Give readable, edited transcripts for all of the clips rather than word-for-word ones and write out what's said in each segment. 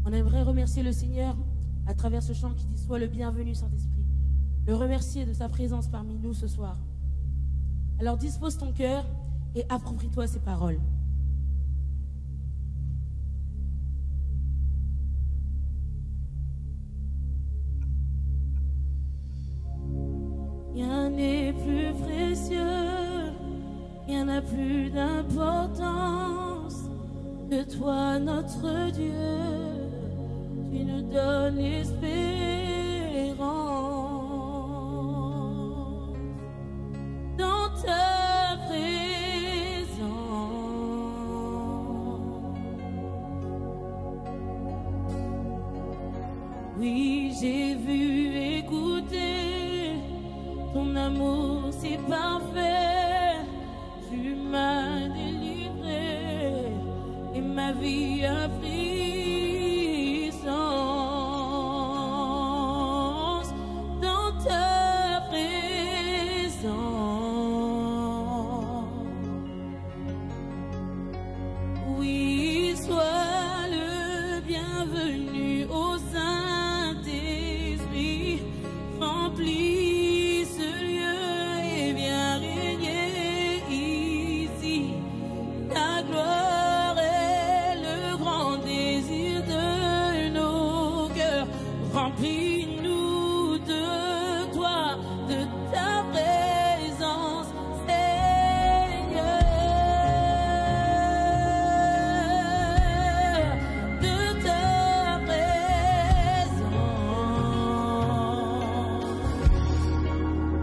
On aimerait remercier le Seigneur à travers ce chant qui dit « Sois le bienvenu, Saint-Esprit ». Le remercier de sa présence parmi nous ce soir. Alors dispose ton cœur et approprie-toi ces paroles. Rien n'est plus précieux, rien n'a plus d'importance que toi, notre Dieu. Tu nous donnes l'espérance dans ta présence. Oui, j'ai vu, écouté, ton amour si parfait. Tu m'as délivré et ma vie a pris sens dans ta présence. Oui, sois le bienvenu au Saint-Esprit, remplis ce lieu et viens régner ici. Ta gloire est le grand désir de nos cœurs. Remplis-nous de toi, de ta présence, Seigneur, de ta présence,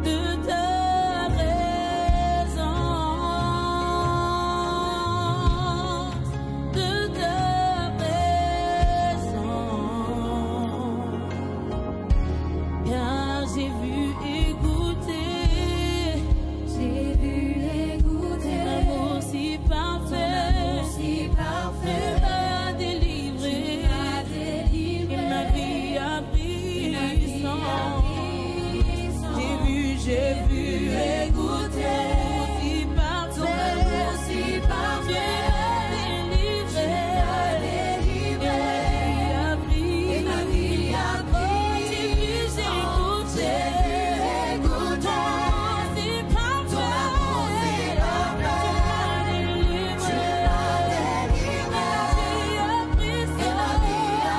de ta présence, de ta présence. Car j'ai vu et goûté l'amour si parfait, tu m'as délivré et ma vie a pris sens. J'ai vu et goûté si parfait, tu m'as délivré et ma vie a pris. J'ai vu, j'ai goûté si parfait,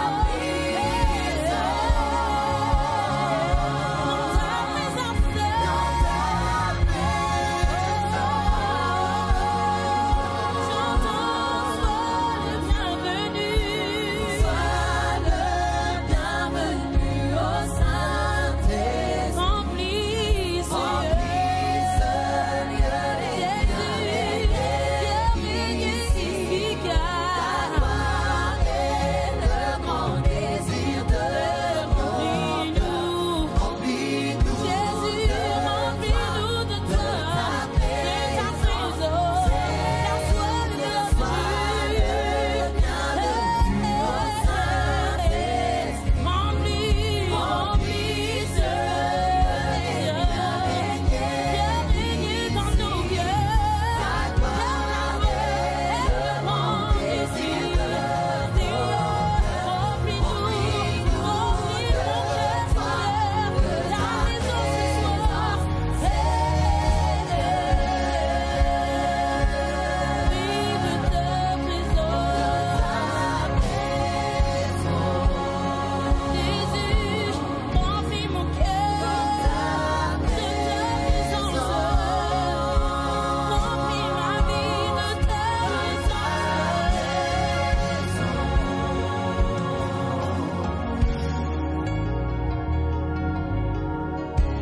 tu m'as délivré et ma vie a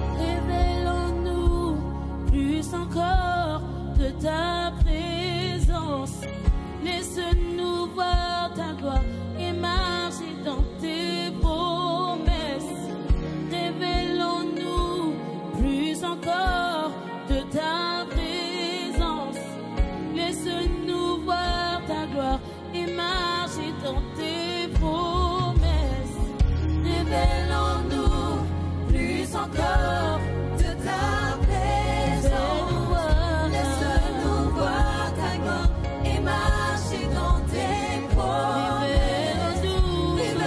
pris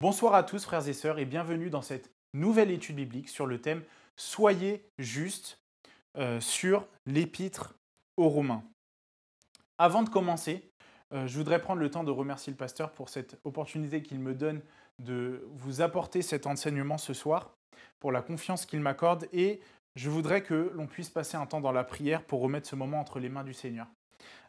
Bonsoir à tous frères et sœurs et bienvenue dans cette nouvelle étude biblique sur le thème Soyez justes sur l'épître aux Romains. Avant de commencer, je voudrais prendre le temps de remercier le pasteur pour cette opportunité qu'il me donne de vous apporter cet enseignement ce soir, pour la confiance qu'il m'accorde et je voudrais que l'on puisse passer un temps dans la prière pour remettre ce moment entre les mains du Seigneur.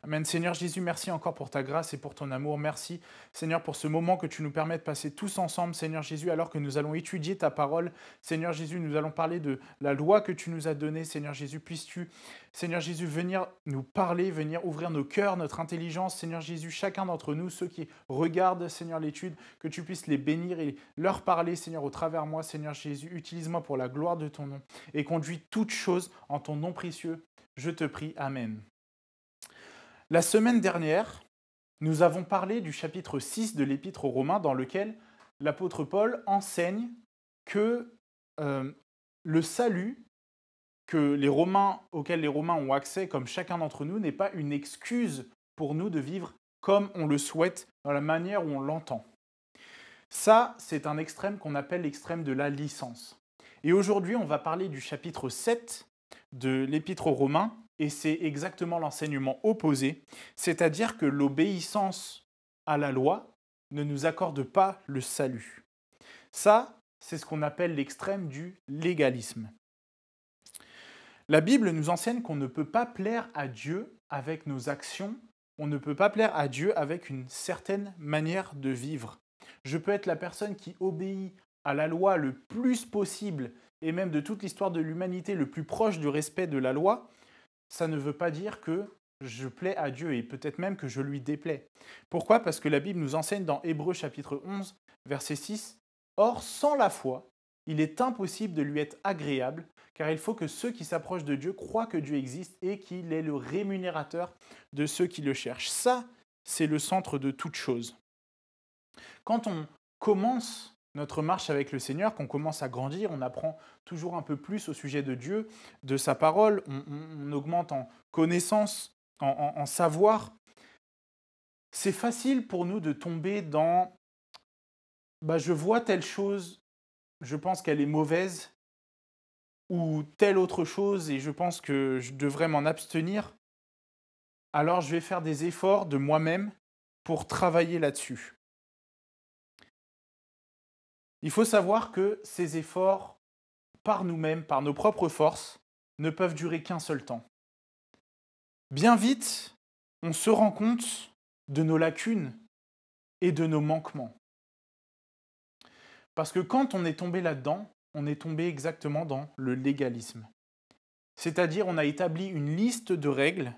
Amen. Seigneur Jésus, merci encore pour ta grâce et pour ton amour. Merci, Seigneur, pour ce moment que tu nous permets de passer tous ensemble, Seigneur Jésus, alors que nous allons étudier ta parole. Seigneur Jésus, nous allons parler de la loi que tu nous as donnée. Seigneur Jésus, puisses-tu, Seigneur Jésus, venir nous parler, venir ouvrir nos cœurs, notre intelligence. Seigneur Jésus, chacun d'entre nous, ceux qui regardent, Seigneur, l'étude, que tu puisses les bénir et leur parler, Seigneur, au travers moi. Seigneur Jésus, utilise-moi pour la gloire de ton nom et conduis toutes choses en ton nom précieux. Je te prie. Amen. La semaine dernière, nous avons parlé du chapitre 6 de l'Épître aux Romains dans lequel l'apôtre Paul enseigne que le salut auquel les Romains ont accès, comme chacun d'entre nous, n'est pas une excuse pour nous de vivre comme on le souhaite, dans la manière où on l'entend. Ça, c'est un extrême qu'on appelle l'extrême de la licence. Et aujourd'hui, on va parler du chapitre 7 de l'Épître aux Romains, et c'est exactement l'enseignement opposé, c'est-à-dire que l'obéissance à la loi ne nous accorde pas le salut. Ça, c'est ce qu'on appelle l'extrême du légalisme. La Bible nous enseigne qu'on ne peut pas plaire à Dieu avec nos actions, on ne peut pas plaire à Dieu avec une certaine manière de vivre. Je peux être la personne qui obéit à la loi le plus possible, et même de toute l'histoire de l'humanité, le plus proche du respect de la loi, ça ne veut pas dire que je plais à Dieu et peut-être même que je lui déplais. Pourquoi ? Parce que la Bible nous enseigne dans Hébreux chapitre 11, verset 6, « Or, sans la foi, il est impossible de lui être agréable, car il faut que ceux qui s'approchent de Dieu croient que Dieu existe et qu'il est le rémunérateur de ceux qui le cherchent. » Ça, c'est le centre de toute chose. Quand on commence notre marche avec le Seigneur, qu'on commence à grandir, on apprend toujours un peu plus au sujet de Dieu, de sa parole, on augmente en connaissance, en savoir. C'est facile pour nous de tomber dans « je vois telle chose, je pense qu'elle est mauvaise » ou telle autre chose et je pense que je devrais m'en abstenir. Alors je vais faire des efforts de moi-même pour travailler là-dessus. Il faut savoir que ces efforts, par nous-mêmes, par nos propres forces, ne peuvent durer qu'un seul temps. Bien vite, on se rend compte de nos lacunes et de nos manquements. Parce que quand on est tombé là-dedans, on est tombé exactement dans le légalisme. C'est-à-dire, on a établi une liste de règles,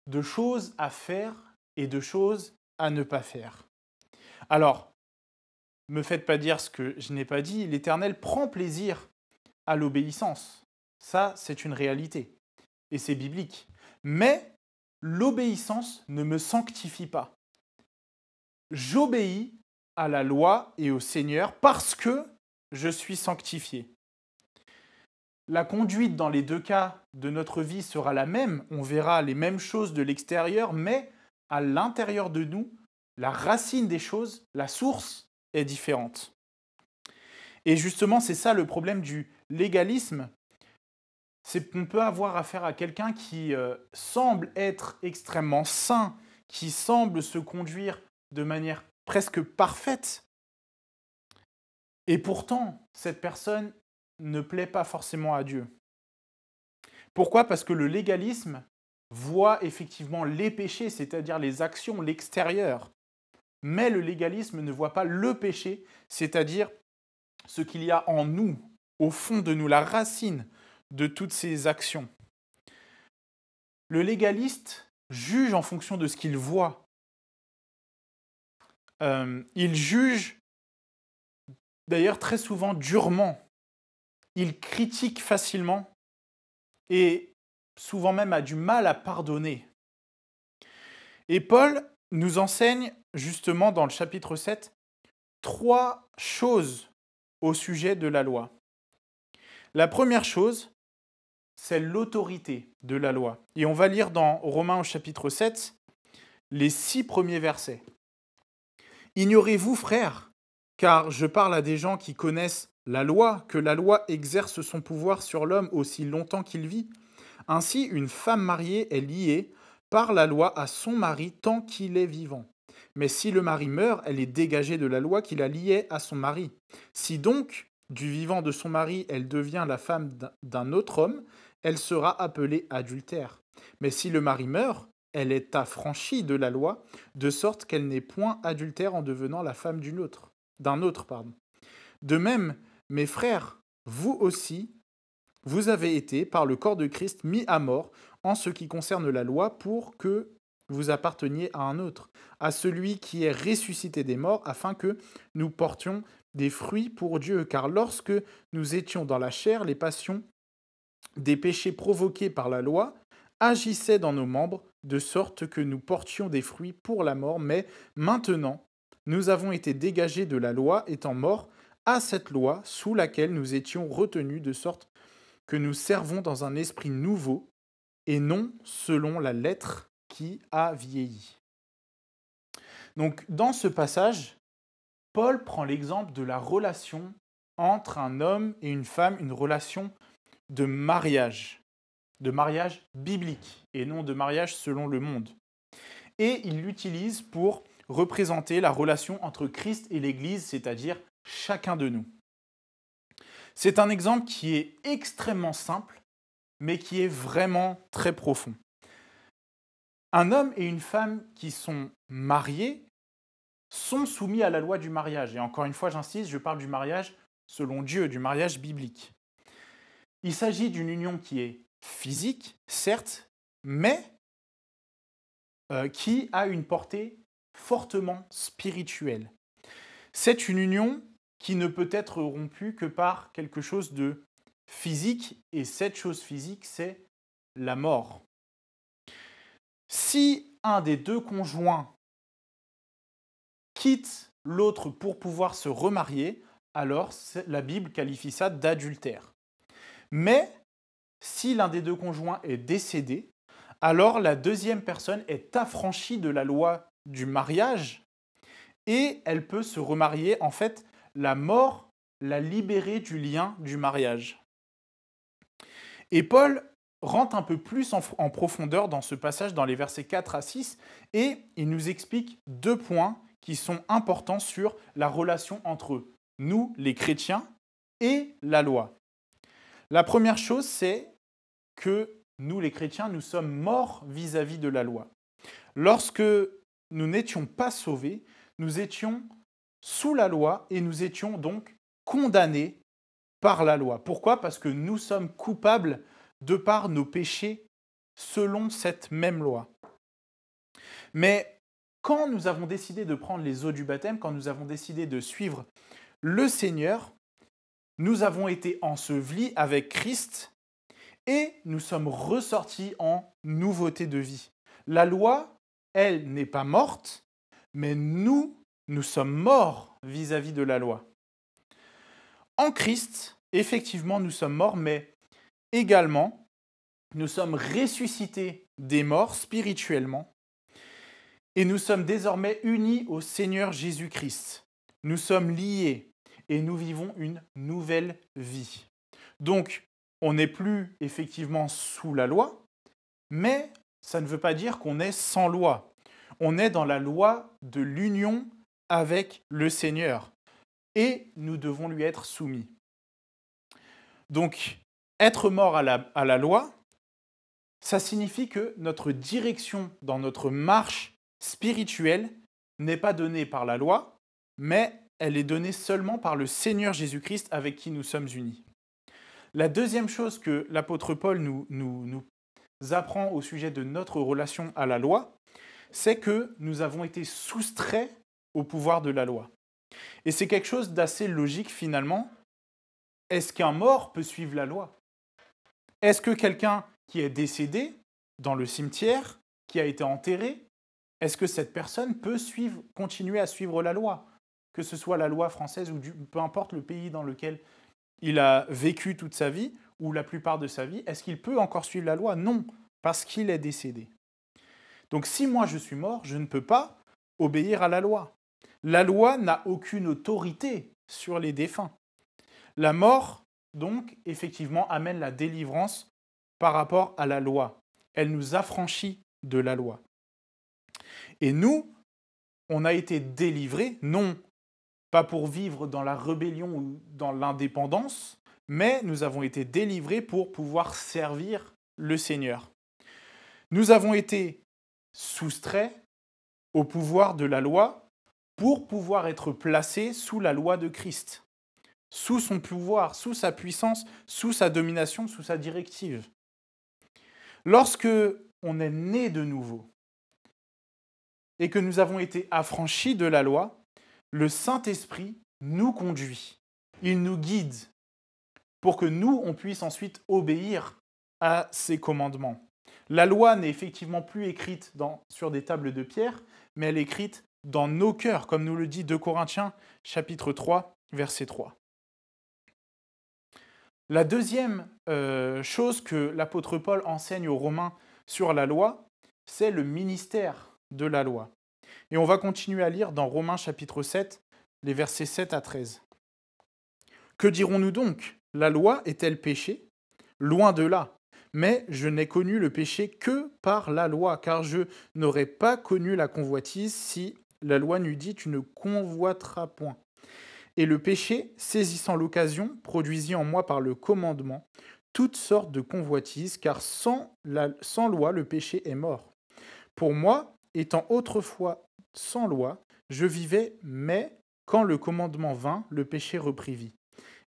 de choses à faire et de choses à ne pas faire. Alors, me faites pas dire ce que je n'ai pas dit, l'Éternel prend plaisir à l'obéissance. Ça, c'est une réalité. Et c'est biblique. Mais l'obéissance ne me sanctifie pas. J'obéis à la loi et au Seigneur parce que je suis sanctifié. La conduite dans les deux cas de notre vie sera la même. On verra les mêmes choses de l'extérieur, mais à l'intérieur de nous, la racine des choses, la source, est différente. Et justement, c'est ça le problème du légalisme. C'est qu'on peut avoir affaire à quelqu'un qui semble être extrêmement saint, qui semble se conduire de manière presque parfaite. Et pourtant, cette personne ne plaît pas forcément à Dieu. Pourquoi ? Parce que le légalisme voit effectivement les péchés, c'est-à-dire les actions, l'extérieur. Mais le légalisme ne voit pas le péché, c'est-à-dire ce qu'il y a en nous, au fond de nous, la racine de toutes ces actions. Le légaliste juge en fonction de ce qu'il voit. Il juge d'ailleurs très souvent durement. Il critique facilement et souvent même a du mal à pardonner. Et Paul nous enseigne justement dans le chapitre 7 3 choses au sujet de la loi. La première chose, c'est l'autorité de la loi. Et on va lire dans Romains au chapitre 7 les 6 premiers versets. « Ignorez-vous, frères, car je parle à des gens qui connaissent la loi, que la loi exerce son pouvoir sur l'homme aussi longtemps qu'il vit. Ainsi, une femme mariée est liée par la loi à son mari tant qu'il est vivant. Mais si le mari meurt, elle est dégagée de la loi qui la liait à son mari. Si donc, du vivant de son mari, elle devient la femme d'un autre homme, elle sera appelée adultère. Mais si le mari meurt, elle est affranchie de la loi, de sorte qu'elle n'est point adultère en devenant la femme d'un autre. De même, mes frères, vous aussi, vous avez été, par le corps de Christ, mis à mort en ce qui concerne la loi pour que vous apparteniez à un autre, à celui qui est ressuscité des morts, afin que nous portions des fruits pour Dieu. Car lorsque nous étions dans la chair, les passions des péchés provoqués par la loi agissaient dans nos membres, de sorte que nous portions des fruits pour la mort. Mais maintenant, nous avons été dégagés de la loi, étant morts à cette loi sous laquelle nous étions retenus, de sorte que nous servons dans un esprit nouveau et non selon la lettre qui a vieilli. Donc, dans ce passage, Paul prend l'exemple de la relation entre un homme et une femme, une relation de mariage biblique et non de mariage selon le monde. Et il l'utilise pour représenter la relation entre Christ et l'Église, c'est-à-dire chacun de nous. C'est un exemple qui est extrêmement simple, mais qui est vraiment très profond. Un homme et une femme qui sont mariés sont soumis à la loi du mariage. Et encore une fois, j'insiste, je parle du mariage selon Dieu, du mariage biblique. Il s'agit d'une union qui est physique, certes, mais qui a une portée fortement spirituelle. C'est une union qui ne peut être rompue que par quelque chose de physique, et cette chose physique, c'est la mort. Si un des deux conjoints quitte l'autre pour pouvoir se remarier, alors la Bible qualifie ça d'adultère. Mais si l'un des deux conjoints est décédé, alors la deuxième personne est affranchie de la loi du mariage et elle peut se remarier. En fait, la mort l'a libérée du lien du mariage. Et Paul rentre un peu plus en profondeur dans ce passage, dans les versets 4 à 6, et il nous explique 2 points qui sont importants sur la relation entre nous, les chrétiens, et la loi. La première chose, c'est que nous, les chrétiens, nous sommes morts vis-à-vis de la loi. Lorsque nous n'étions pas sauvés, nous étions sous la loi et nous étions donc condamnés par la loi. Pourquoi ? Parce que nous sommes coupables de par nos péchés selon cette même loi. Mais quand nous avons décidé de prendre les eaux du baptême, quand nous avons décidé de suivre le Seigneur, nous avons été ensevelis avec Christ et nous sommes ressortis en nouveauté de vie. La loi, elle, n'est pas morte, mais nous sommes morts vis-à-vis de la loi. En Christ, effectivement, nous sommes morts, mais également, nous sommes ressuscités des morts spirituellement et nous sommes désormais unis au Seigneur Jésus-Christ. Nous sommes liés et nous vivons une nouvelle vie. Donc, on n'est plus effectivement sous la loi, mais ça ne veut pas dire qu'on est sans loi. On est dans la loi de l'union avec le Seigneur et nous devons lui être soumis. Donc, être mort à la loi, ça signifie que notre direction dans notre marche spirituelle n'est pas donnée par la loi, mais elle est donnée seulement par le Seigneur Jésus-Christ avec qui nous sommes unis. La deuxième chose que l'apôtre Paul nous apprend au sujet de notre relation à la loi, c'est que nous avons été soustraits au pouvoir de la loi. Et c'est quelque chose d'assez logique finalement. Est-ce qu'un mort peut suivre la loi ? Est-ce que quelqu'un qui est décédé dans le cimetière, qui a été enterré, est-ce que cette personne peut continuer à suivre la loi ? Que ce soit la loi française ou peu importe le pays dans lequel il a vécu toute sa vie, ou la plupart de sa vie, est-ce qu'il peut encore suivre la loi ? Non, parce qu'il est décédé. Donc si moi je suis mort, je ne peux pas obéir à la loi. La loi n'a aucune autorité sur les défunts. La mort, donc, effectivement, amène la délivrance par rapport à la loi. Elle nous affranchit de la loi. Et nous, on a été délivrés, non pas pour vivre dans la rébellion ou dans l'indépendance, mais nous avons été délivrés pour pouvoir servir le Seigneur. Nous avons été soustraits au pouvoir de la loi pour pouvoir être placés sous la loi de Christ, sous son pouvoir, sous sa puissance, sous sa domination, sous sa directive. Lorsque on est né de nouveau et que nous avons été affranchis de la loi, le Saint-Esprit nous conduit, il nous guide pour que nous, on puisse ensuite obéir à ses commandements. La loi n'est effectivement plus écrite sur des tables de pierre, mais elle est écrite dans nos cœurs, comme nous le dit 2 Corinthiens, chapitre 3, verset 3. La deuxième chose que l'apôtre Paul enseigne aux Romains sur la loi, c'est le ministère de la loi. Et on va continuer à lire dans Romains chapitre 7, les versets 7 à 13. Que dirons-nous donc? La loi est-elle péché? Loin de là. Mais je n'ai connu le péché que par la loi, car je n'aurais pas connu la convoitise si la loi n'eût dit « tu ne convoiteras point ». Et le péché, saisissant l'occasion, produisit en moi par le commandement toutes sortes de convoitises, car sans loi, le péché est mort. Pour moi, étant autrefois sans loi, je vivais, mais quand le commandement vint, le péché reprit vie.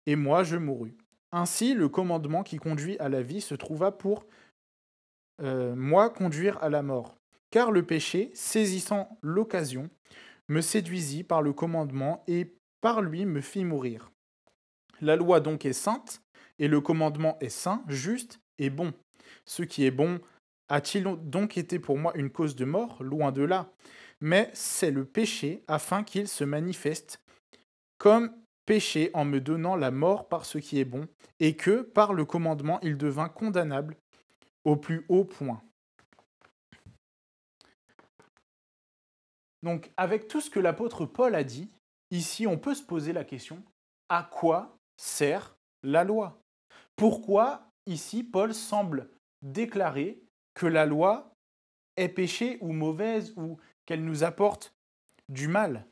Et moi, je mourus. Ainsi, le commandement qui conduit à la vie se trouva pour moi conduire à la mort. Car le péché, saisissant l'occasion, me séduisit par le commandement et par lui me fit mourir. La loi donc est sainte, et le commandement est saint, juste et bon. Ce qui est bon a-t-il donc été pour moi une cause de mort? Loin de là. Mais c'est le péché afin qu'il se manifeste comme péché en me donnant la mort par ce qui est bon, et que, par le commandement, il devint condamnable au plus haut point. Donc, avec tout ce que l'apôtre Paul a dit, ici, on peut se poser la question, à quoi sert la loi? Pourquoi, ici, Paul semble déclarer que la loi est péché ou mauvaise ou qu'elle nous apporte du mal?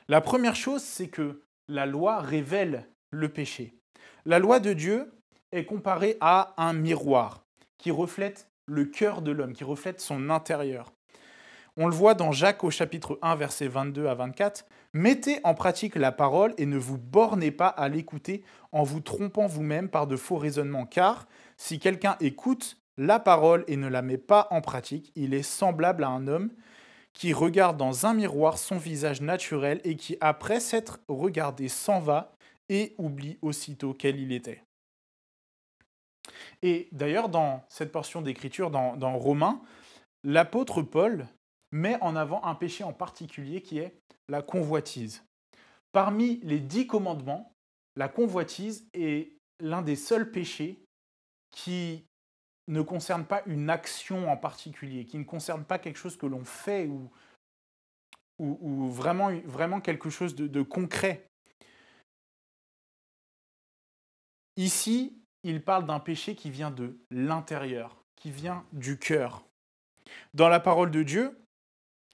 La première chose, c'est que la loi révèle le péché. La loi de Dieu est comparée à un miroir qui reflète le cœur de l'homme, qui reflète son intérieur. On le voit dans Jacques au chapitre 1, versets 22 à 24. « Mettez en pratique la parole et ne vous bornez pas à l'écouter en vous trompant vous-même par de faux raisonnements, car si quelqu'un écoute la parole et ne la met pas en pratique, il est semblable à un homme qui regarde dans un miroir son visage naturel et qui, après s'être regardé, s'en va et oublie aussitôt quel il était. » Et d'ailleurs, dans cette portion d'écriture, dans Romains, l'apôtre Paul met en avant un péché en particulier qui est la convoitise. Parmi les 10 commandements, la convoitise est l'un des seuls péchés qui ne concerne pas une action en particulier, qui ne concerne pas quelque chose que l'on fait ou vraiment quelque chose de concret. Ici, il parle d'un péché qui vient de l'intérieur, qui vient du cœur. Dans la parole de Dieu,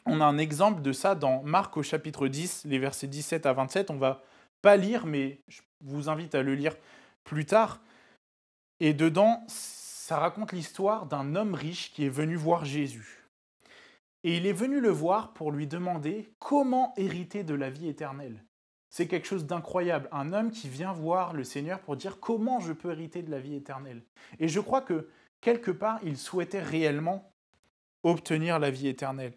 on a un exemple de ça dans Marc au chapitre 10, les versets 17 à 27. On ne va pas lire, mais je vous invite à le lire plus tard. Et dedans, ça raconte l'histoire d'un homme riche qui est venu voir Jésus. Et il est venu le voir pour lui demander comment hériter de la vie éternelle. C'est quelque chose d'incroyable. Un homme qui vient voir le Seigneur pour dire comment je peux hériter de la vie éternelle. Et je crois que quelque part, il souhaitait réellement obtenir la vie éternelle.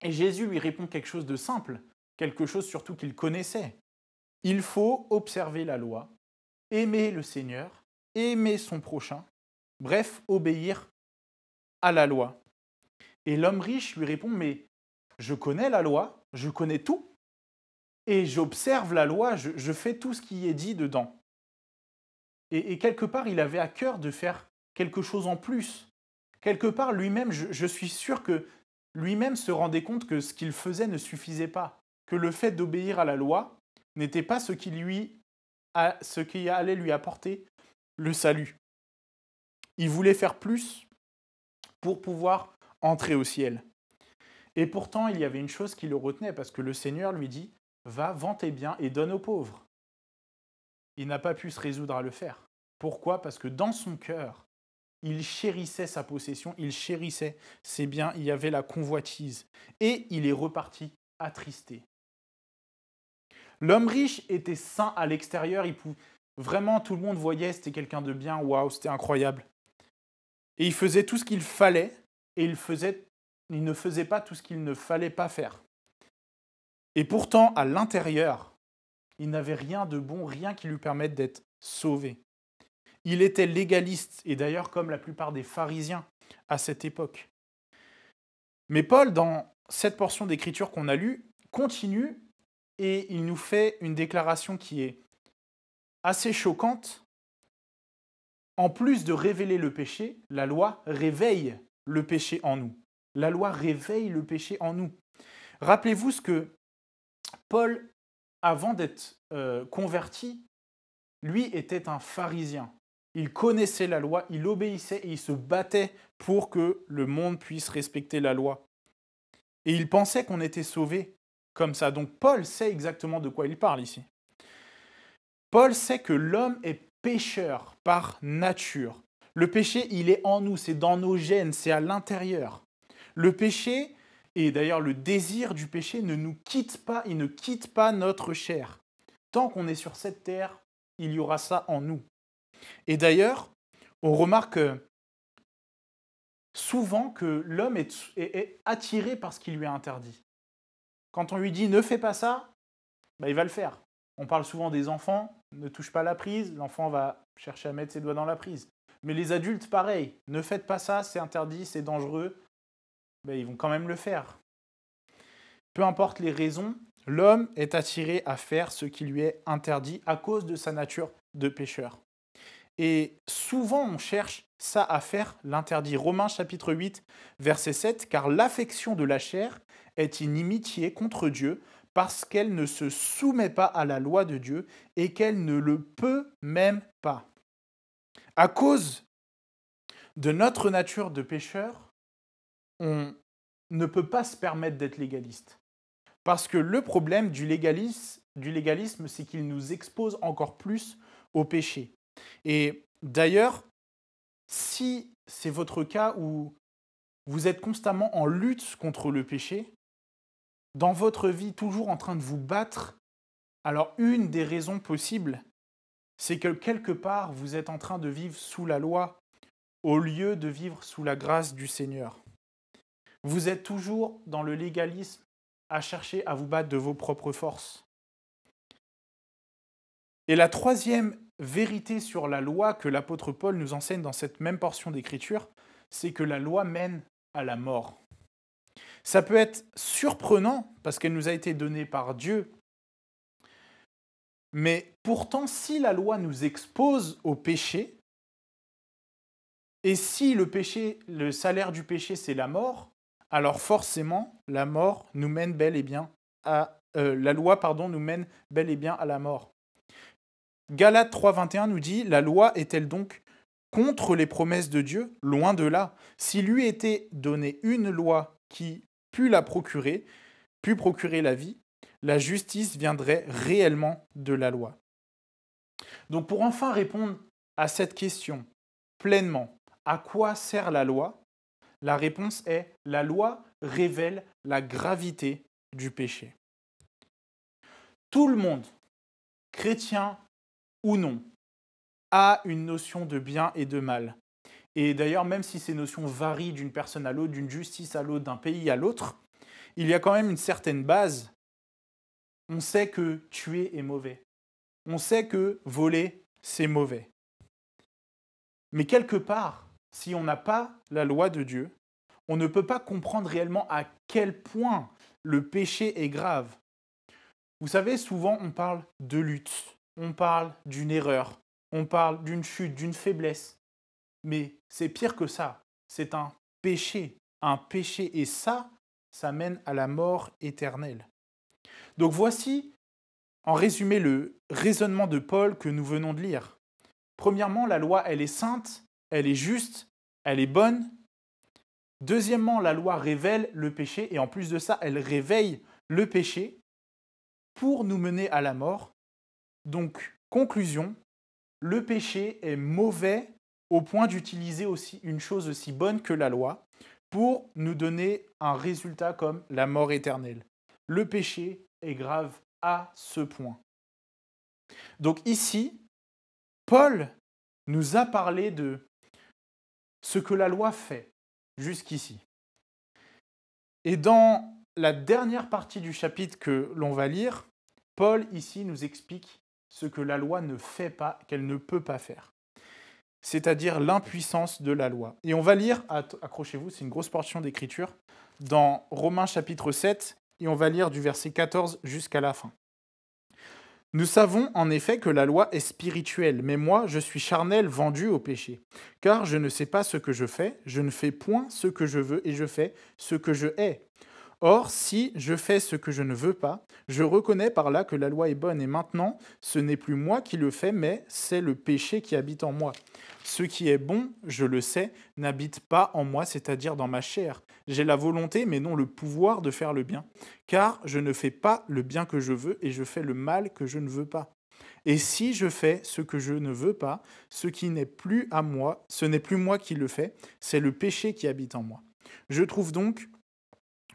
Et Jésus lui répond quelque chose de simple, quelque chose surtout qu'il connaissait. Il faut observer la loi, aimer le Seigneur, aimer son prochain, bref, obéir à la loi. Et l'homme riche lui répond, mais je connais la loi, je connais tout, et j'observe la loi, je fais tout ce qui est dit dedans. Et quelque part, il avait à cœur de faire quelque chose en plus. Quelque part, lui-même, je suis sûr que lui-même se rendait compte que ce qu'il faisait ne suffisait pas, que le fait d'obéir à la loi n'était pas ce qui allait lui apporter le salut. Il voulait faire plus pour pouvoir entrer au ciel. Et pourtant, il y avait une chose qui le retenait, parce que le Seigneur lui dit « Va, vends tes biens et donne aux pauvres ». Il n'a pas pu se résoudre à le faire. Pourquoi ? Parce que dans son cœur, il chérissait sa possession, il chérissait ses biens, il y avait la convoitise. Et il est reparti attristé. L'homme riche était saint à l'extérieur, vraiment tout le monde voyait, c'était quelqu'un de bien, waouh, c'était incroyable. Et il faisait tout ce qu'il fallait, et il ne faisait pas tout ce qu'il ne fallait pas faire. Et pourtant, à l'intérieur, il n'avait rien de bon, rien qui lui permette d'être sauvé. Il était légaliste, et d'ailleurs comme la plupart des pharisiens à cette époque. Mais Paul, dans cette portion d'écriture qu'on a lue, continue et il nous fait une déclaration qui est assez choquante. En plus de révéler le péché, la loi réveille le péché en nous. La loi réveille le péché en nous. Rappelez-vous ce que Paul, avant d'être converti, lui était un pharisien. Il connaissait la loi, il obéissait et il se battait pour que le monde puisse respecter la loi. Et il pensait qu'on était sauvé comme ça. Donc Paul sait exactement de quoi il parle ici. Paul sait que l'homme est pécheur par nature. Le péché, il est en nous, c'est dans nos gènes, c'est à l'intérieur. Le péché, et d'ailleurs le désir du péché, ne nous quitte pas, il ne quitte pas notre chair. Tant qu'on est sur cette terre, il y aura ça en nous. Et d'ailleurs, on remarque souvent que l'homme est attiré par ce qui lui est interdit. Quand on lui dit « ne fais pas ça », il va le faire. On parle souvent des enfants, ne touche pas la prise, l'enfant va chercher à mettre ses doigts dans la prise. Mais les adultes, pareil, ne faites pas ça, c'est interdit, c'est dangereux, ils vont quand même le faire. Peu importe les raisons, l'homme est attiré à faire ce qui lui est interdit à cause de sa nature de pécheur. Et souvent, on cherche ça à faire l'interdit. Romains chapitre 8, verset 7, « Car l'affection de la chair est inimitié contre Dieu, parce qu'elle ne se soumet pas à la loi de Dieu et qu'elle ne le peut même pas. » À cause de notre nature de pécheur, on ne peut pas se permettre d'être légaliste. Parce que le problème du légalisme, c'est qu'il nous expose encore plus au péché. Et d'ailleurs, si c'est votre cas où vous êtes constamment en lutte contre le péché, dans votre vie toujours en train de vous battre, alors une des raisons possibles, c'est que quelque part vous êtes en train de vivre sous la loi au lieu de vivre sous la grâce du Seigneur. Vous êtes toujours dans le légalisme à chercher à vous battre de vos propres forces. Et la troisième vérité sur la loi que l'apôtre Paul nous enseigne dans cette même portion d'écriture, c'est que la loi mène à la mort. Ça peut être surprenant parce qu'elle nous a été donnée par Dieu, mais pourtant, si la loi nous expose au péché, et si le péché, le salaire du péché, c'est la mort, alors forcément, la mort nous mène bel et bien à la loi, nous mène bel et bien à la mort. Galates 3,21 nous dit « La loi est-elle donc contre les promesses de Dieu ? Loin de là. S'il lui était donné une loi qui pût procurer la vie, la justice viendrait réellement de la loi. » Donc pour enfin répondre à cette question pleinement, à quoi sert la loi ? La réponse est « La loi révèle la gravité du péché. » Tout le monde, chrétien ou non, a une notion de bien et de mal. Et d'ailleurs, même si ces notions varient d'une personne à l'autre, d'une justice à l'autre, d'un pays à l'autre, il y a quand même une certaine base. On sait que tuer est mauvais. On sait que voler, c'est mauvais. Mais quelque part, si on n'a pas la loi de Dieu, on ne peut pas comprendre réellement à quel point le péché est grave. Vous savez, souvent on parle de lutte, on parle d'une erreur, on parle d'une chute, d'une faiblesse. Mais c'est pire que ça, c'est un péché. Et ça, ça mène à la mort éternelle. Donc voici, en résumé, le raisonnement de Paul que nous venons de lire. Premièrement, la loi, elle est sainte, elle est juste, elle est bonne. Deuxièmement, la loi révèle le péché et en plus de ça, elle réveille le péché pour nous mener à la mort. Donc, conclusion, le péché est mauvais au point d'utiliser aussi une chose aussi bonne que la loi pour nous donner un résultat comme la mort éternelle. Le péché est grave à ce point. Donc ici, Paul nous a parlé de ce que la loi fait jusqu'ici. Et dans la dernière partie du chapitre que l'on va lire, Paul ici nous explique ce que la loi ne fait pas, qu'elle ne peut pas faire. C'est-à-dire l'impuissance de la loi. Et on va lire, accrochez-vous, c'est une grosse portion d'écriture, dans Romains chapitre 7, et on va lire du verset 14 jusqu'à la fin. Nous savons en effet que la loi est spirituelle, mais moi, je suis charnel, vendu au péché. Car je ne sais pas ce que je fais, je ne fais point ce que je veux, et je fais ce que je hais. Or, si je fais ce que je ne veux pas, je reconnais par là que la loi est bonne, et maintenant, ce n'est plus moi qui le fais, mais c'est le péché qui habite en moi. Ce qui est bon, je le sais, n'habite pas en moi, c'est-à-dire dans ma chair. J'ai la volonté, mais non le pouvoir de faire le bien, car je ne fais pas le bien que je veux, et je fais le mal que je ne veux pas. Et si je fais ce que je ne veux pas, ce qui n'est plus à moi, ce n'est plus moi qui le fais, c'est le péché qui habite en moi. Je trouve donc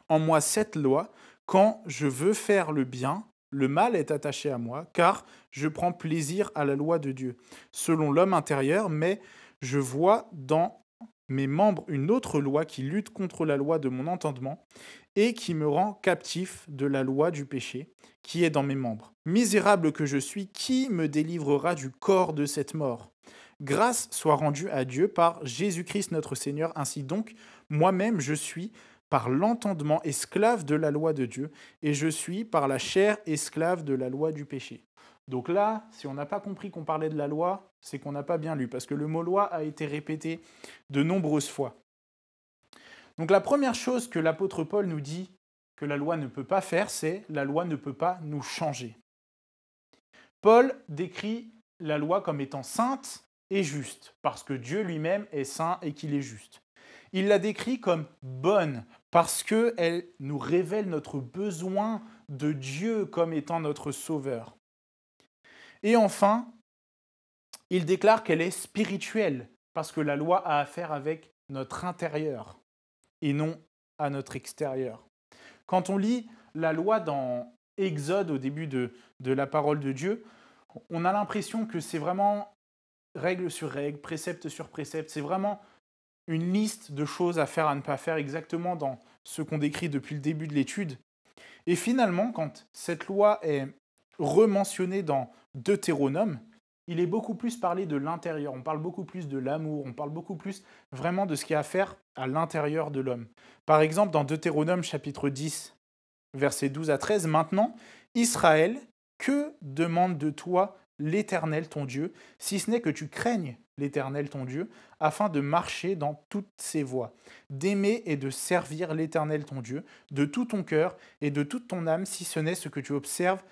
en moi cette loi, quand je veux faire le bien, le mal est attaché à moi, car je prends plaisir à la loi de Dieu, selon l'homme intérieur, mais je vois dans mes membres une autre loi qui lutte contre la loi de mon entendement et qui me rend captif de la loi du péché qui est dans mes membres. Misérable que je suis, qui me délivrera du corps de cette mort ? Grâce soit rendue à Dieu par Jésus-Christ notre Seigneur. Ainsi donc, moi-même je suis par l'entendement esclave de la loi de Dieu, et je suis par la chair esclave de la loi du péché. Donc là, si on n'a pas compris qu'on parlait de la loi, c'est qu'on n'a pas bien lu, parce que le mot loi a été répété de nombreuses fois. Donc la première chose que l'apôtre Paul nous dit que la loi ne peut pas faire, c'est la loi ne peut pas nous changer. Paul décrit la loi comme étant sainte et juste, parce que Dieu lui-même est saint et qu'il est juste. Il la décrit comme bonne, parce qu'elle nous révèle notre besoin de Dieu comme étant notre sauveur. Et enfin, il déclare qu'elle est spirituelle, parce que la loi a affaire avec notre intérieur et non à notre extérieur. Quand on lit la loi dans Exode, au début de la parole de Dieu, on a l'impression que c'est vraiment règle sur règle, précepte sur précepte, c'est vraiment une liste de choses à faire, à ne pas faire, exactement dans ce qu'on décrit depuis le début de l'étude. Et finalement, quand cette loi est rementionnée dans Deutéronome, il est beaucoup plus parlé de l'intérieur, on parle beaucoup plus de l'amour, on parle beaucoup plus vraiment de ce qu'il y a à faire à l'intérieur de l'homme. Par exemple, dans Deutéronome chapitre 10, versets 12 à 13, « Maintenant, Israël, que demande de toi l'Éternel ton Dieu, si ce n'est que tu craignes l'Éternel ton Dieu, afin de marcher dans toutes ses voies, d'aimer et de servir l'Éternel ton Dieu, de tout ton cœur et de toute ton âme, si ce n'est ce que tu observes,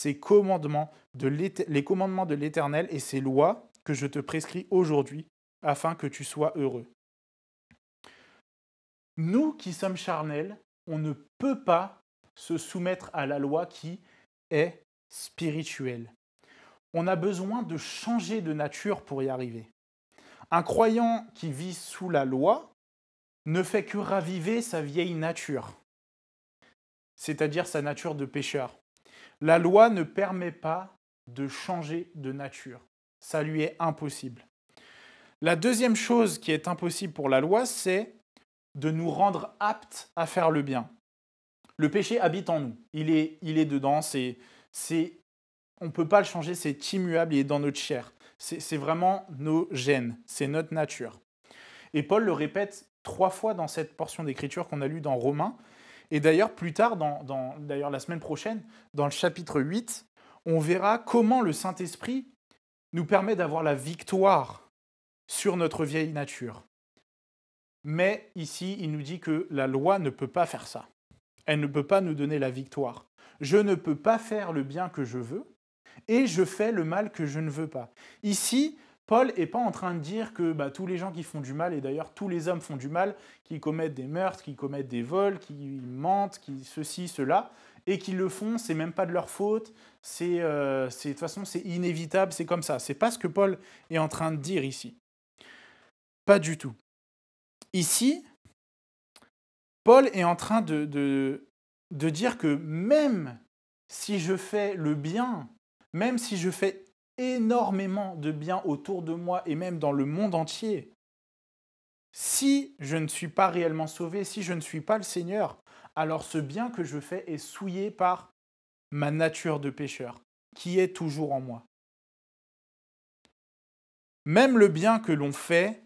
les commandements de l'Éternel et ses lois que je te prescris aujourd'hui, afin que tu sois heureux. » Nous qui sommes charnels, on ne peut pas se soumettre à la loi qui est spirituelle. On a besoin de changer de nature pour y arriver. Un croyant qui vit sous la loi ne fait que raviver sa vieille nature, c'est-à-dire sa nature de pécheur. La loi ne permet pas de changer de nature. Ça lui est impossible. La deuxième chose qui est impossible pour la loi, c'est de nous rendre aptes à faire le bien. Le péché habite en nous. Il est dedans. On ne peut pas le changer, c'est immuable, il est dans notre chair. C'est vraiment nos gènes, c'est notre nature. Et Paul le répète 3 fois dans cette portion d'écriture qu'on a lue dans Romains. Et d'ailleurs, plus tard, d'ailleurs la semaine prochaine, dans le chapitre 8, on verra comment le Saint-Esprit nous permet d'avoir la victoire sur notre vieille nature. Mais ici, il nous dit que la loi ne peut pas faire ça. Elle ne peut pas nous donner la victoire. Je ne peux pas faire le bien que je veux et je fais le mal que je ne veux pas. Ici, Paul n'est pas en train de dire que tous les gens qui font du mal, et d'ailleurs tous les hommes font du mal, qui commettent des meurtres, qui commettent des vols, qui mentent, qui ceci, cela, et qui le font, c'est même pas de leur faute, de toute façon c'est inévitable, c'est comme ça. C'est pas ce que Paul est en train de dire ici. Pas du tout. Ici, Paul est en train de dire que même si je fais le bien, même si je fais énormément de bien autour de moi et même dans le monde entier, si je ne suis pas réellement sauvé, si je ne suis pas le Seigneur, alors ce bien que je fais est souillé par ma nature de pécheur, qui est toujours en moi. Même le bien que l'on fait,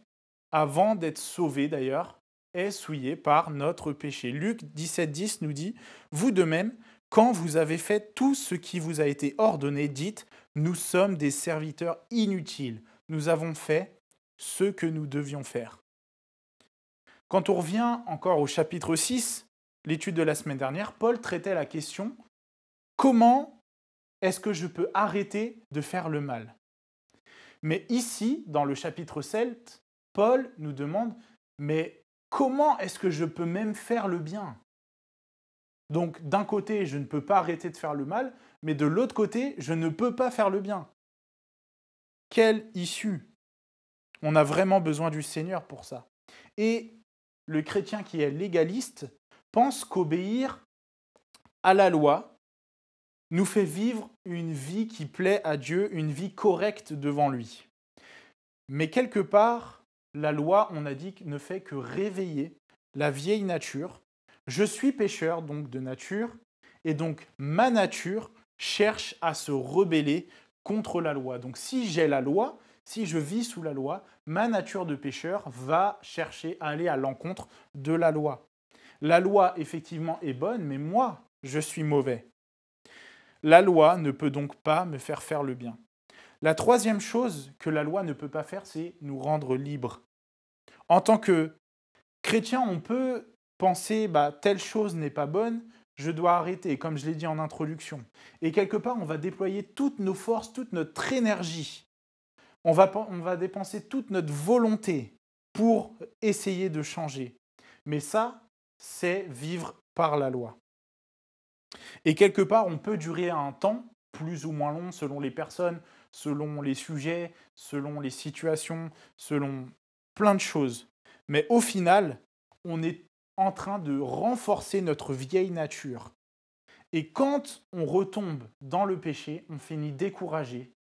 avant d'être sauvé d'ailleurs, est souillé par notre péché. Luc 17,10 nous dit « Vous de même, quand vous avez fait tout ce qui vous a été ordonné, dites « Nous sommes des serviteurs inutiles. Nous avons fait ce que nous devions faire. » Quand on revient encore au chapitre 6, l'étude de la semaine dernière, Paul traitait la question « Comment est-ce que je peux arrêter de faire le mal ?» Mais ici, dans le chapitre 7, Paul nous demande « Mais comment est-ce que je peux même faire le bien ?» Donc, d'un côté, je ne peux pas arrêter de faire le mal, mais de l'autre côté, je ne peux pas faire le bien. Quelle issue! On a vraiment besoin du Seigneur pour ça. Et le chrétien qui est légaliste pense qu'obéir à la loi nous fait vivre une vie qui plaît à Dieu, une vie correcte devant lui. Mais quelque part, la loi, on a dit, ne fait que réveiller la vieille nature. Je suis pécheur, donc de nature, et donc ma nature cherche à se rebeller contre la loi. Donc si j'ai la loi, si je vis sous la loi, ma nature de pécheur va chercher à aller à l'encontre de la loi. La loi, effectivement, est bonne, mais moi, je suis mauvais. La loi ne peut donc pas me faire le bien. La troisième chose que la loi ne peut pas faire, c'est nous rendre libres. En tant que chrétien, on peut penser telle chose n'est pas bonne, je dois arrêter, comme je l'ai dit en introduction. Et quelque part, on va déployer toutes nos forces, toute notre énergie. On va dépenser toute notre volonté pour essayer de changer. Mais ça, c'est vivre par la loi. Et quelque part, on peut durer un temps, plus ou moins long, selon les personnes, selon les sujets, selon les situations, selon plein de choses. Mais au final, on est en train de renforcer notre vieille nature. Et quand on retombe dans le péché, on finit découragé,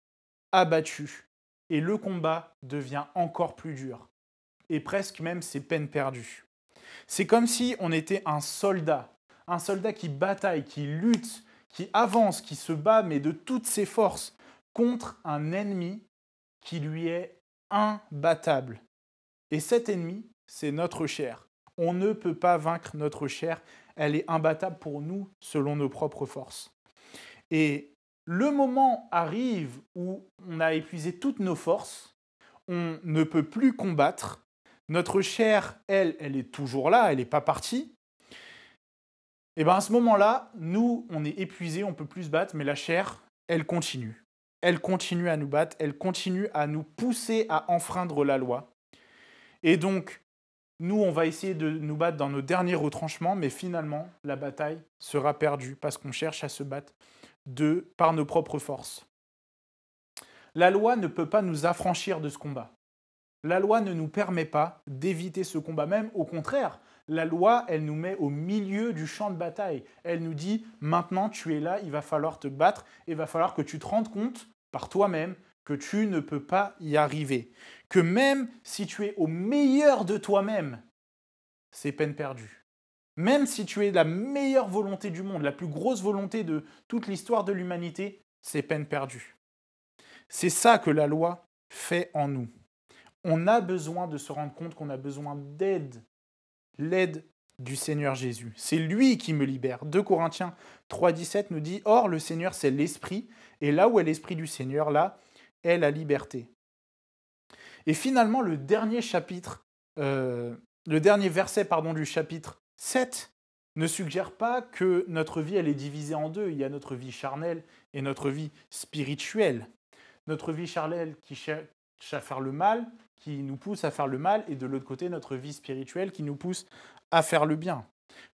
abattu, et le combat devient encore plus dur. Et presque même c'est peine perdue. C'est comme si on était un soldat qui bataille, qui lutte, qui avance, qui se bat, mais de toutes ses forces, contre un ennemi qui lui est imbattable. Et cet ennemi, c'est notre chair. On ne peut pas vaincre notre chair, elle est imbattable pour nous selon nos propres forces. Et le moment arrive où on a épuisé toutes nos forces, on ne peut plus combattre, notre chair, elle est toujours là, elle n'est pas partie. Et bien à ce moment-là, nous, on est épuisés, on ne peut plus se battre, mais la chair, elle continue. Elle continue à nous battre, elle continue à nous pousser à enfreindre la loi. Et donc, nous, on va essayer de nous battre dans nos derniers retranchements, mais finalement, la bataille sera perdue parce qu'on cherche à se battre par nos propres forces. La loi ne peut pas nous affranchir de ce combat. La loi ne nous permet pas d'éviter ce combat. Même au contraire, la loi, elle nous met au milieu du champ de bataille. Elle nous dit, maintenant tu es là, il va falloir te battre, et il va falloir que tu te rendes compte par toi-même que tu ne peux pas y arriver. Que même si tu es au meilleur de toi-même, c'est peine perdue. Même si tu es la meilleure volonté du monde, la plus grosse volonté de toute l'histoire de l'humanité, c'est peine perdue. C'est ça que la loi fait en nous. On a besoin de se rendre compte qu'on a besoin d'aide, l'aide du Seigneur Jésus. C'est lui qui me libère. 2 Corinthiens 3,17 nous dit « Or, le Seigneur, c'est l'Esprit, et là où est l'Esprit du Seigneur, là est la liberté. » Et finalement, le dernier verset du chapitre 7 ne suggère pas que notre vie, elle est divisée en deux. Il y a notre vie charnelle et notre vie spirituelle. Notre vie charnelle qui cherche à faire le mal, qui nous pousse à faire le mal, et de l'autre côté, notre vie spirituelle qui nous pousse à faire le bien.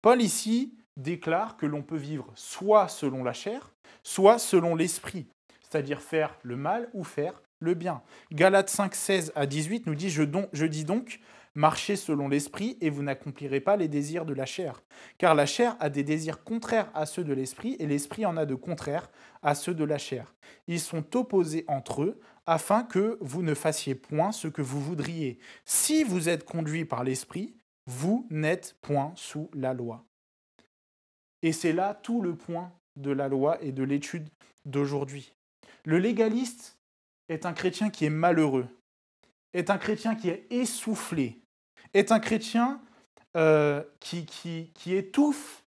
Paul ici déclare que l'on peut vivre soit selon la chair, soit selon l'esprit, c'est-à-dire faire le mal ou faire le bien. Galates 5, 16 à 18 nous dit « Je dis donc, marchez selon l'esprit et vous n'accomplirez pas les désirs de la chair. Car la chair a des désirs contraires à ceux de l'esprit et l'esprit en a de contraires à ceux de la chair. Ils sont opposés entre eux afin que vous ne fassiez point ce que vous voudriez. Si vous êtes conduits par l'esprit, vous n'êtes point sous la loi. » Et c'est là tout le point de la loi et de l'étude d'aujourd'hui. Le légaliste est un chrétien qui est malheureux, est un chrétien qui est essoufflé, est un chrétien qui étouffe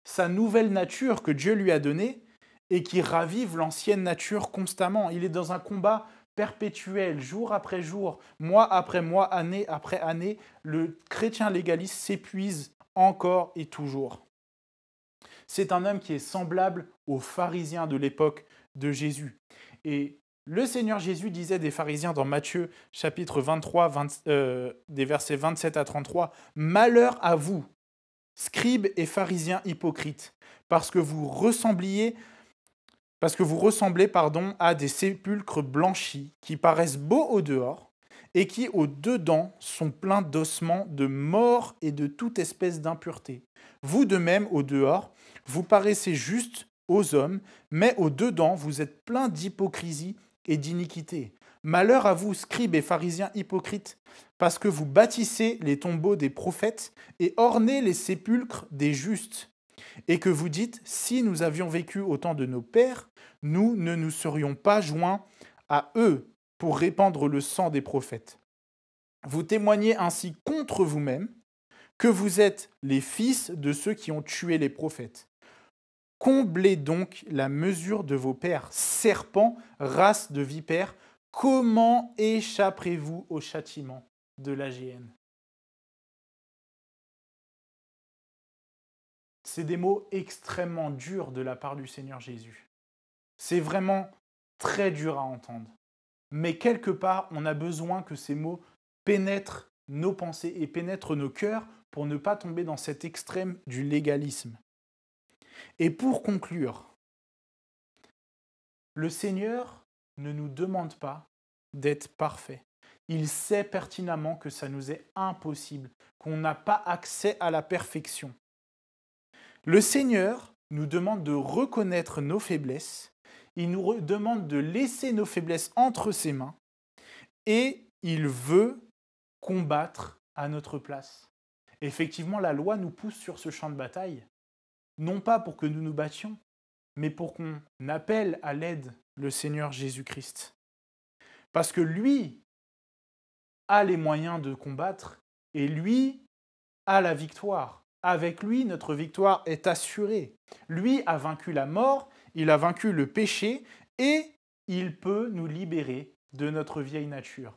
sa nouvelle nature que Dieu lui a donnée et qui ravive l'ancienne nature constamment. Il est dans un combat perpétuel, jour après jour, mois après mois, année après année. Le chrétien légaliste s'épuise encore et toujours. C'est un homme qui est semblable aux pharisiens de l'époque de Jésus. Et le Seigneur Jésus disait des pharisiens dans Matthieu chapitre 23, des versets 27 à 33, « Malheur à vous, scribes et pharisiens hypocrites, parce que vous ressemblez à des sépulcres blanchis qui paraissent beaux au dehors et qui au dedans sont pleins d'ossements, de mort et de toute espèce d'impureté. Vous de même au dehors, vous paraissez justes aux hommes, mais au dedans vous êtes pleins d'hypocrisie et d'iniquité. Malheur à vous, scribes et pharisiens hypocrites, parce que vous bâtissez les tombeaux des prophètes et ornez les sépulcres des justes, et que vous dites, si nous avions vécu au temps de nos pères, nous ne nous serions pas joints à eux pour répandre le sang des prophètes. Vous témoignez ainsi contre vous-même que vous êtes les fils de ceux qui ont tué les prophètes. Comblez donc la mesure de vos pères, serpents, race de vipères. Comment échapperez-vous au châtiment de la géhenne ? C'est des mots extrêmement durs de la part du Seigneur Jésus. C'est vraiment très dur à entendre. Mais quelque part, on a besoin que ces mots pénètrent nos pensées et pénètrent nos cœurs pour ne pas tomber dans cet extrême du légalisme. Et pour conclure, le Seigneur ne nous demande pas d'être parfaits. Il sait pertinemment que ça nous est impossible, qu'on n'a pas accès à la perfection. Le Seigneur nous demande de reconnaître nos faiblesses, il nous demande de laisser nos faiblesses entre ses mains et il veut combattre à notre place. Effectivement, la loi nous pousse sur ce champ de bataille, non pas pour que nous nous battions, mais pour qu'on appelle à l'aide le Seigneur Jésus-Christ. Parce que lui a les moyens de combattre et lui a la victoire. Avec lui, notre victoire est assurée. Lui a vaincu la mort, il a vaincu le péché et il peut nous libérer de notre vieille nature.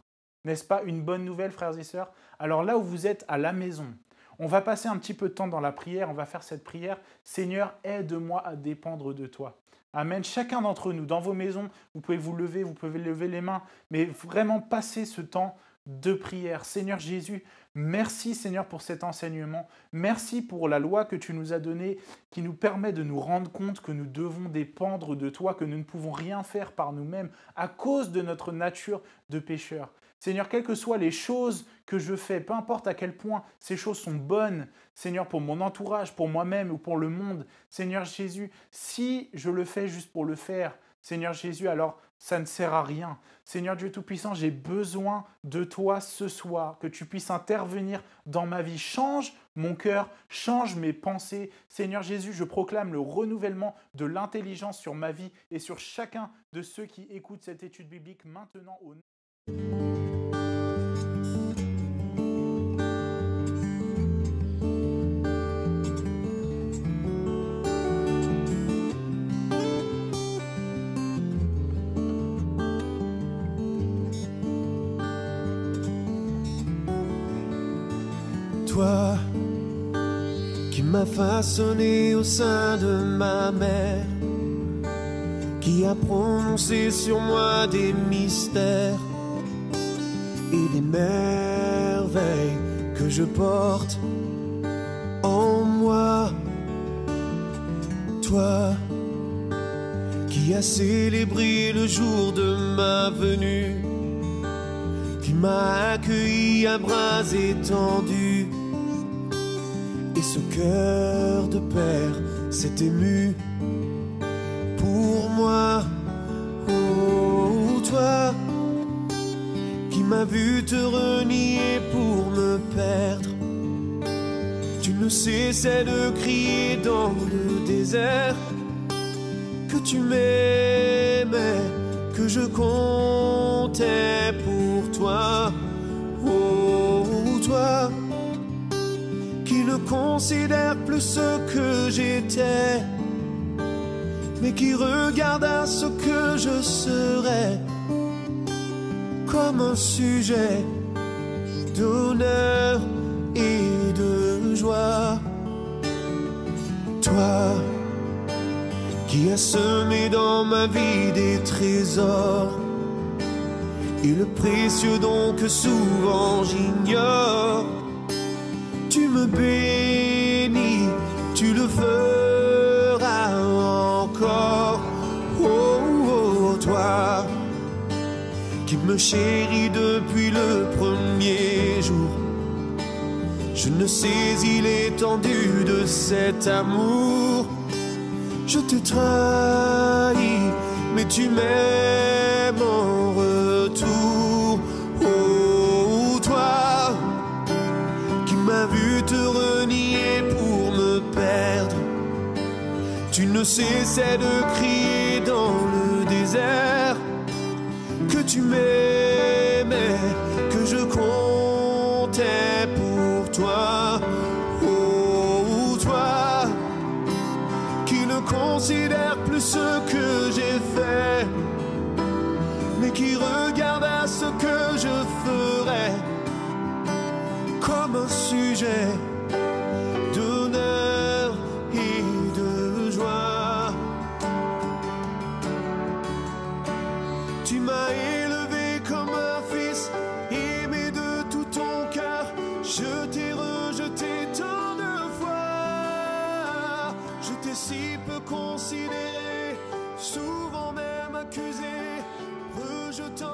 N'est-ce pas une bonne nouvelle, frères et sœurs ? Alors là où vous êtes à la maison, on va passer un petit peu de temps dans la prière, on va faire cette prière. Seigneur, aide-moi à dépendre de toi. Amen. Chacun d'entre nous, dans vos maisons, vous pouvez vous lever les mains, mais vraiment passez ce temps de prière. Seigneur Jésus, merci Seigneur pour cet enseignement. Merci pour la loi que tu nous as donnée qui nous permet de nous rendre compte que nous devons dépendre de toi, que nous ne pouvons rien faire par nous-mêmes à cause de notre nature de pécheur. Seigneur, quelles que soient les choses que je fais, peu importe à quel point ces choses sont bonnes, Seigneur, pour mon entourage, pour moi-même ou pour le monde, Seigneur Jésus, si je le fais juste pour le faire, Seigneur Jésus, alors ça ne sert à rien. Seigneur Dieu Tout-Puissant, j'ai besoin de toi ce soir, que tu puisses intervenir dans ma vie. Change mon cœur, change mes pensées. Seigneur Jésus, je proclame le renouvellement de l'intelligence sur ma vie et sur chacun de ceux qui écoutent cette étude biblique maintenant au nom. Toi qui m'a façonné au sein de ma mère, qui a prononcé sur moi des mystères et des merveilles que je porte en moi. Toi qui as célébré le jour de ma venue, qui m'a accueilli à bras étendus, et ce cœur de père s'est ému pour moi. Oh, toi qui m'as vu te renier pour me perdre, tu ne cessais de crier dans le désert que tu m'aimais, que je comptais pour toi. Oh, toi qui ne considère plus ce que j'étais, mais qui regarde à ce que je serai comme un sujet d'honneur et de joie. Toi qui as semé dans ma vie des trésors, et le précieux don que souvent j'ignore, tu me bénis, tu le feras encore. Oh, oh, toi qui me chéris depuis le premier jour, je ne saisis l'étendue de cet amour. Je t'ai trahi, mais tu m'aimes en retour. Oh, toi qui m'as vu te renier pour me perdre, tu ne cessais de crier dans le désert que tu m'aimais, que je comptais pour toi. Oh, toi qui ne considère plus ce que j'ai fait, mais qui regarde à ce que je ferai comme un sujet d'honneur et de joie. Tu m'as élevé comme un fils, aimé de tout ton cœur. Je t'ai rejeté tant de fois, je t'ai si peu considéré, souvent même accusé, rejetant